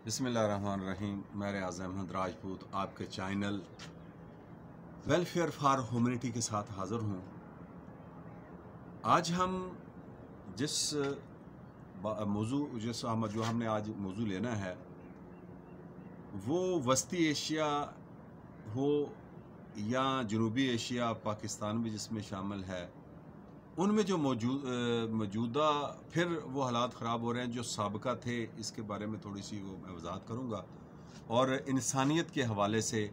बिस्मिल्लाहिर्रहमानिर्रहीम। मैं रियाज़ अहमद राजपूत आपके चैनल वेलफेयर फॉर ह्यूमैनिटी के साथ हाज़िर हूँ। आज हम जिस जो हमने आज मौजू लेना है वो वस्ती एशिया हो या जनूबी एशिया, पाकिस्तान भी जिसमें शामिल है, उनमें जो मौजूदा फिर वो हालात ख़राब हो रहे हैं जो साबिका थे, इसके बारे में थोड़ी सी वो मैं वजाहत करूँगा। और इंसानियत के हवाले से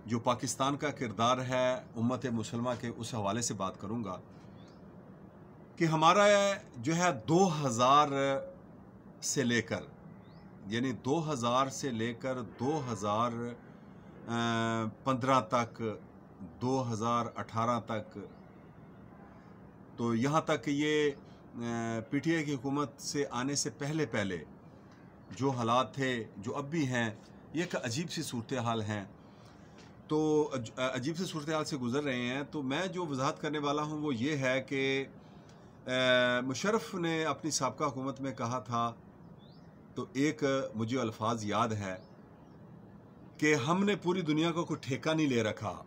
जो पाकिस्तान का किरदार है उम्मत मुसलमा के, उस हवाले से बात करूँगा कि हमारा जो है 2000 से लेकर, यानी 2000 से लेकर 2015 तक, 2018 तक, तो यहाँ तक ये पीटीआई की हुकूमत से आने से पहले जो हालात थे, जो अब भी हैं, ये एक अजीब सी सूरत हाल हैं। तो अजीब सी सूरत हाल से गुज़र रहे हैं। तो मैं जो वजाहत करने वाला हूँ वो ये है कि मुशर्रफ ने अपनी साबका हुकूमत में कहा था, तो एक मुझे अल्फाज याद है कि हमने पूरी दुनिया को कोई ठेका नहीं ले रखा।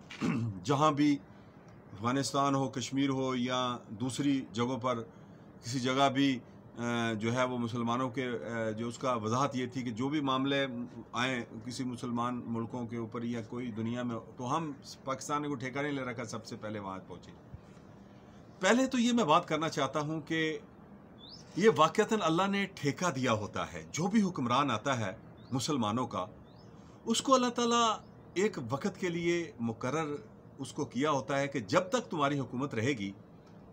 जहाँ भी अफ़गानिस्तान हो, कश्मीर हो या दूसरी जगहों पर किसी जगह भी जो है वो मुसलमानों के जो उसका वजाहत ये थी कि जो भी मामले आए किसी मुसलमान मुल्कों के ऊपर या कोई दुनिया में, तो हम पाकिस्तान ने कोई ठेका नहीं ले रखा, सबसे पहले वहाँ पहुँचे। पहले तो ये मैं बात करना चाहता हूँ कि ये वाक़तन अल्लाह ने ठेका दिया होता है। जो भी हुक्मरान आता है मुसलमानों का, उसको अल्लाह ताला एक वक़्त के लिए मुकर्रर उसको किया होता है कि जब तक तुम्हारी हुकूमत रहेगी,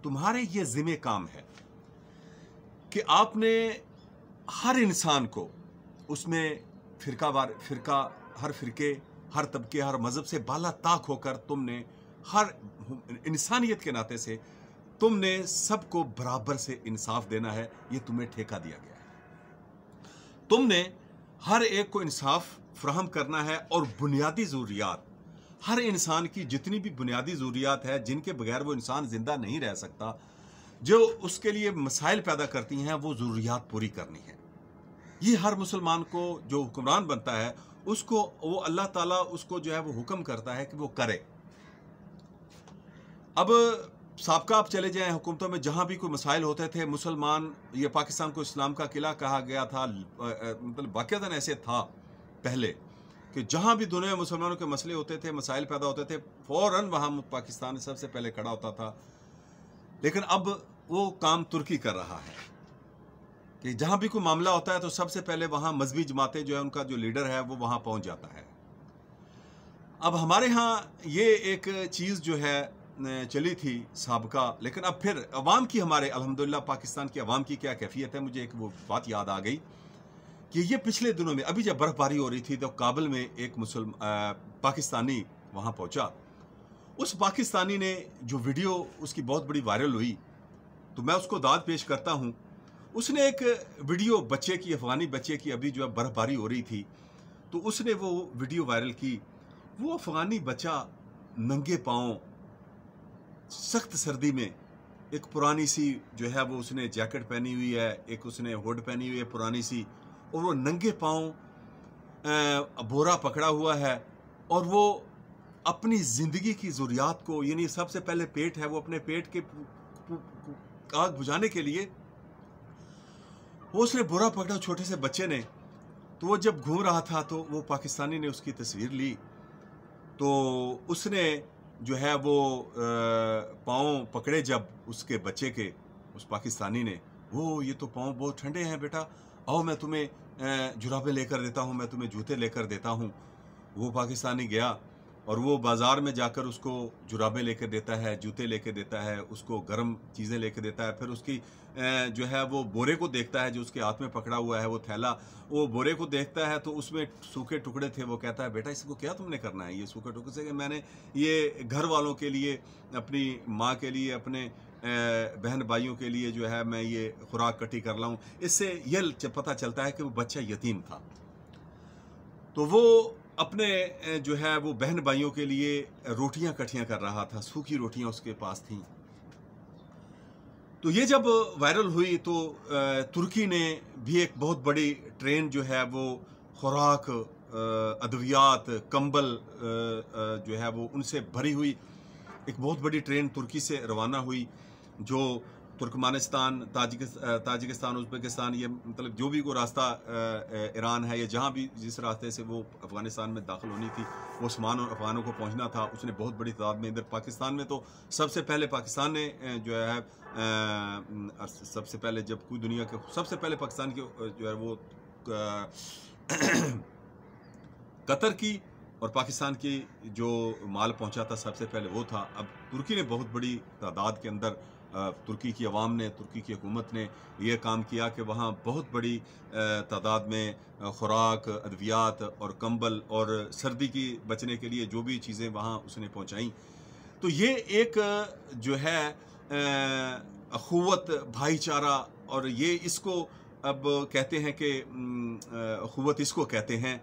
तुम्हारे ये ज़िम्मे काम है कि आपने हर इंसान को उसमें फ़िरका, हर फ़िरके, हर तबके, हर मज़हब से बाला ताक होकर तुमने हर इंसानियत के नाते से तुमने सबको बराबर से इंसाफ देना है। ये तुम्हें ठेका दिया गया है। तुमने हर एक को इंसाफ फराहम करना है और बुनियादी ज़रूरियात, हर इंसान की जितनी भी बुनियादी ज़रूरियात है जिनके बगैर वो इंसान ज़िंदा नहीं रह सकता, जो उसके लिए मसाइल पैदा करती हैं, वो ज़रूरियात पूरी करनी है। ये हर मुसलमान को जो हुक्मरान बनता है उसको वो अल्लाह ताला उसको जो है वो हुक्म करता है कि वो करे। अब साबका आप चले जाएं हुकूमतों में, जहाँ भी कोई मसाइल होते थे, मुसलमान, ये पाकिस्तान को इस्लाम का किला कहा गया था, मतलब वाक़तन ऐसे था पहले कि जहाँ भी दुनिया में मुसलमानों के मसले होते थे, मसाइल पैदा होते थे, फ़ौरन वहाँ पाकिस्तान सबसे पहले खड़ा होता था। लेकिन अब वो काम तुर्की कर रहा है कि जहाँ भी कोई मामला होता है तो सबसे पहले वहाँ मजहबी जमातें जो है, उनका जो लीडर है वो वहाँ पहुँच जाता है। अब हमारे यहाँ ये एक चीज़ जो है चली थी साबका, लेकिन अब फिर अवाम की, हमारे अल्हम्दुलिल्लाह पाकिस्तान की अवाम की क्या कैफियत है, मुझे एक वो बात याद आ गई कि ये पिछले दिनों में अभी जब बर्फ़बारी हो रही थी तो काबुल में एक पाकिस्तानी वहाँ पहुँचा। उस पाकिस्तानी ने जो वीडियो उसकी बहुत बड़ी वायरल हुई, तो मैं उसको दाद पेश करता हूँ। उसने एक वीडियो बच्चे की, अफ़गानी बच्चे की, अभी जो है बर्फ़बारी हो रही थी, तो उसने वो वीडियो वायरल की। वो अफ़गानी बच्चा नंगे पाँव सख्त सर्दी में, एक पुरानी सी जो है वो उसने जैकेट पहनी हुई है, एक उसने हुड पहनी हुई है पुरानी सी, और वो नंगे पाँव बोरा पकड़ा हुआ है, और वो अपनी ज़िंदगी की ज़रूरियात को, यानी सबसे पहले पेट है, वो अपने पेट के आग बुझाने के लिए वो उसने बोरा पकड़ा छोटे से बच्चे ने। तो वो जब घूम रहा था तो वो पाकिस्तानी ने उसकी तस्वीर ली, तो उसने जो है वो पाँव पकड़े जब उसके बच्चे के, उस पाकिस्तानी ने, वो ये तो पाँव बहुत ठंडे हैं बेटा, आओ मैं तुम्हें जुराबे लेकर देता हूँ, मैं तुम्हें जूते लेकर देता हूँ। वो पाकिस्तानी गया और वो बाज़ार में जाकर उसको जुराबे लेकर देता है, जूते लेकर देता है, उसको गर्म चीज़ें लेकर देता है। फिर उसकी जो है वो बोरे को देखता है, जो उसके हाथ में पकड़ा हुआ है वो थैला, वो बोरे को देखता है तो उसमें सूखे टुकड़े थे। वो कहता है, बेटा इसको क्या तुमने करना है, ये सूखे टुकड़े से? मैंने ये घर वालों के लिए, अपनी माँ के लिए, अपने बहन भाइयों के लिए जो है मैं ये खुराक इकट्ठी कर लाऊं। इससे यह पता चलता है कि वो बच्चा यतीम था। तो वो अपने जो है वो बहन भाइयों के लिए रोटियां इकट्ठियां कर रहा था, सूखी रोटियां उसके पास थीं। तो ये जब वायरल हुई तो तुर्की ने भी एक बहुत बड़ी ट्रेन जो है वो खुराक, अद्वियात, कंबल जो है वो उनसे भरी हुई एक बहुत बड़ी ट्रेन तुर्की से रवाना हुई, जो तुर्कमानिस्तान, ताजिकिस्तान, उज़्बेकिस्तान, ये मतलब जो भी को रास्ता ईरान है या जहाँ भी जिस रास्ते से वो अफ़गानिस्तान में दाखिल होनी थी, वो सामान और अफ़गानों को पहुँचना था, उसने बहुत बड़ी तादाद में इधर पाकिस्तान में तो सबसे पहले पाकिस्तान ने जो है सबसे पहले जब कोई दुनिया के सबसे पहले पाकिस्तान की जो है वो कतर की और पाकिस्तान की जो माल पहुंचा था सबसे पहले वो था। अब तुर्की ने बहुत बड़ी तादाद के अंदर तुर्की की अवाम ने, तुर्की की हुकूमत ने ये काम किया कि वहाँ बहुत बड़ी तादाद में खुराक, अद्वियात और कंबल और सर्दी की बचने के लिए जो भी चीज़ें वहाँ उसने पहुँचाई। तो ये एक जो है अखुवत, भाईचारा, और ये इसको अब कहते हैं कि अखुवत इसको कहते हैं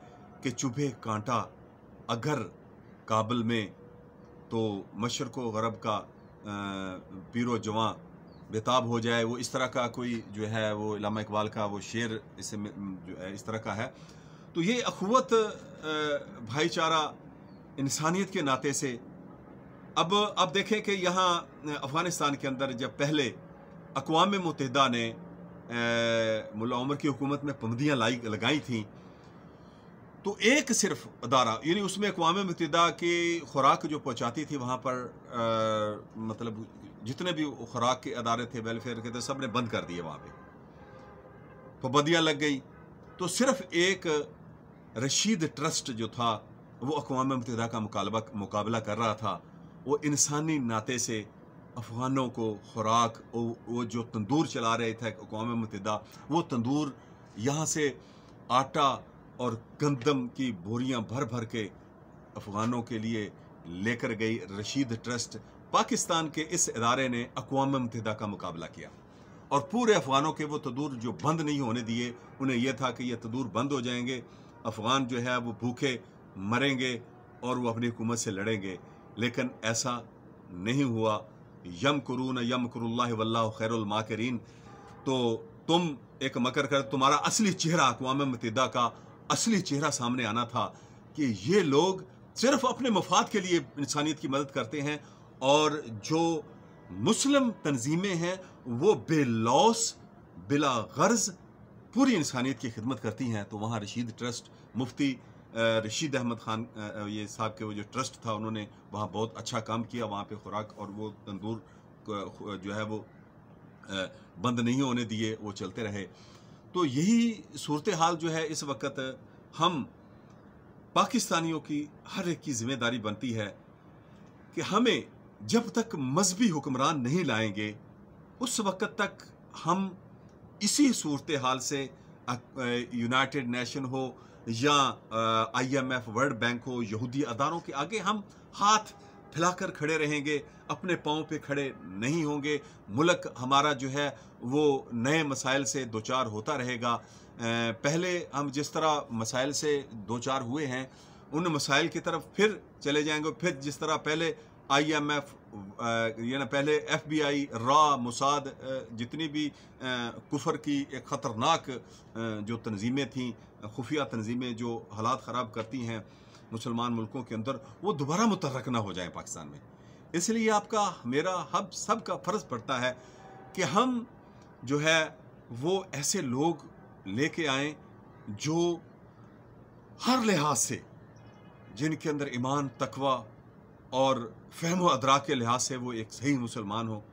कि चुभे कांटा अगर काबल में तो मशरक़ व गरब का पीरो जवां बेताब हो जाए। वो इस तरह का कोई जो है वो इल्लामा इकबाल का वो शेर इससे जो है इस तरह का है। तो ये अखुवत, भाईचारा, इंसानियत के नाते से अब देखें कि यहाँ अफ़गानिस्तान के अंदर जब पहले अक़वाम मुत्तहिदा ने मुल्ला उमर की हुकूमत में पाबंदियाँ लगाई थीं, तो एक सिर्फ अदारा, यानी उसमें अक़वाम मुत्तहिदा की खुराक जो पहुँचाती थी वहाँ पर मतलब जितने भी खुराक के अदारे थे, वेलफेयर के थे, सब ने बंद कर दिए। वहाँ पे पाबंदियाँ लग गई। तो सिर्फ एक रशीद ट्रस्ट जो था वो अक़वाम मुत्तहिदा का मुकाबला कर रहा था। वो इंसानी नाते से अफ़गानों को खुराक, वो जो तंदूर चला रहे थे अक़वाम मुत्तहिदा, वो तंदूर यहाँ से आटा और गंदम की बोरियां भर भर के अफ़गानों के लिए लेकर गई रशीद ट्रस्ट। पाकिस्तान के इस इदारे ने अक़वाम मुत्तहिदा का मुकाबला किया और पूरे अफ़गानों के वो तंदूर जो बंद नहीं होने दिए। उन्हें यह था कि ये तंदूर बंद हो जाएंगे, अफ़गान जो है वो भूखे मरेंगे और वो अपनी हुकूमत से लड़ेंगे। लेकिन ऐसा नहीं हुआ। यमकुरून यमकुरुल्लाह वल्लाहु खैरुल माकिरीन। तो तुम एक मकर कर, तुम्हारा असली चेहरा, अक़वाम मुत्तहिदा का असली चेहरा सामने आना था कि ये लोग सिर्फ अपने मफाद के लिए इंसानियत की मदद करते हैं, और जो मुस्लिम तंजीमें हैं वो बेलौस बिला गर्ज पूरी इंसानियत की खिदमत करती हैं। तो वहाँ रशीद ट्रस्ट, मुफ्ती रशीद अहमद खान ये साहब के वो जो ट्रस्ट था, उन्होंने वहाँ बहुत अच्छा काम किया। वहाँ पे खुराक और वो तंदूर जो है वो बंद नहीं होने दिए, वो चलते रहे। तो यही सूरत हाल जो है इस वक्त हम पाकिस्तानियों की हर एक की ज़िम्मेदारी बनती है कि हमें जब तक मजहबी हुक्मरान नहीं लाएंगे उस वक्त तक हम इसी सूरत हाल से यूनाइटेड नेशन हो या IMF, वर्ल्ड बैंक हो, यहूदी अदारों के आगे हम हाथ फैलाकर खड़े रहेंगे, अपने पाँव पे खड़े नहीं होंगे। मुल्क हमारा जो है वो नए मसाइल से दो चार होता रहेगा। पहले हम जिस तरह मसाइल से दो चार हुए हैं उन मसाइल की तरफ फिर चले जाएंगे। फिर जिस तरह पहले IMF या ना पहले FBI, रा, मुसाद, जितनी भी कुफर की एक ख़तरनाक जो तंजीमें थीं, खुफिया तंजीमें जो हालात ख़राब करती हैं मुसलमान मुल्कों के अंदर, वो दोबारा मुतहर्रिक ना हो जाए पाकिस्तान में। इसलिए आपका, मेरा, हम सब का फ़र्ज़ पड़ता है कि हम जो है वो ऐसे लोग लेके आएँ जो हर लिहाज से, जिनके अंदर ईमान, तकवा और फ़हम व अदराक के लिहाज से वो एक सही मुसलमान हो।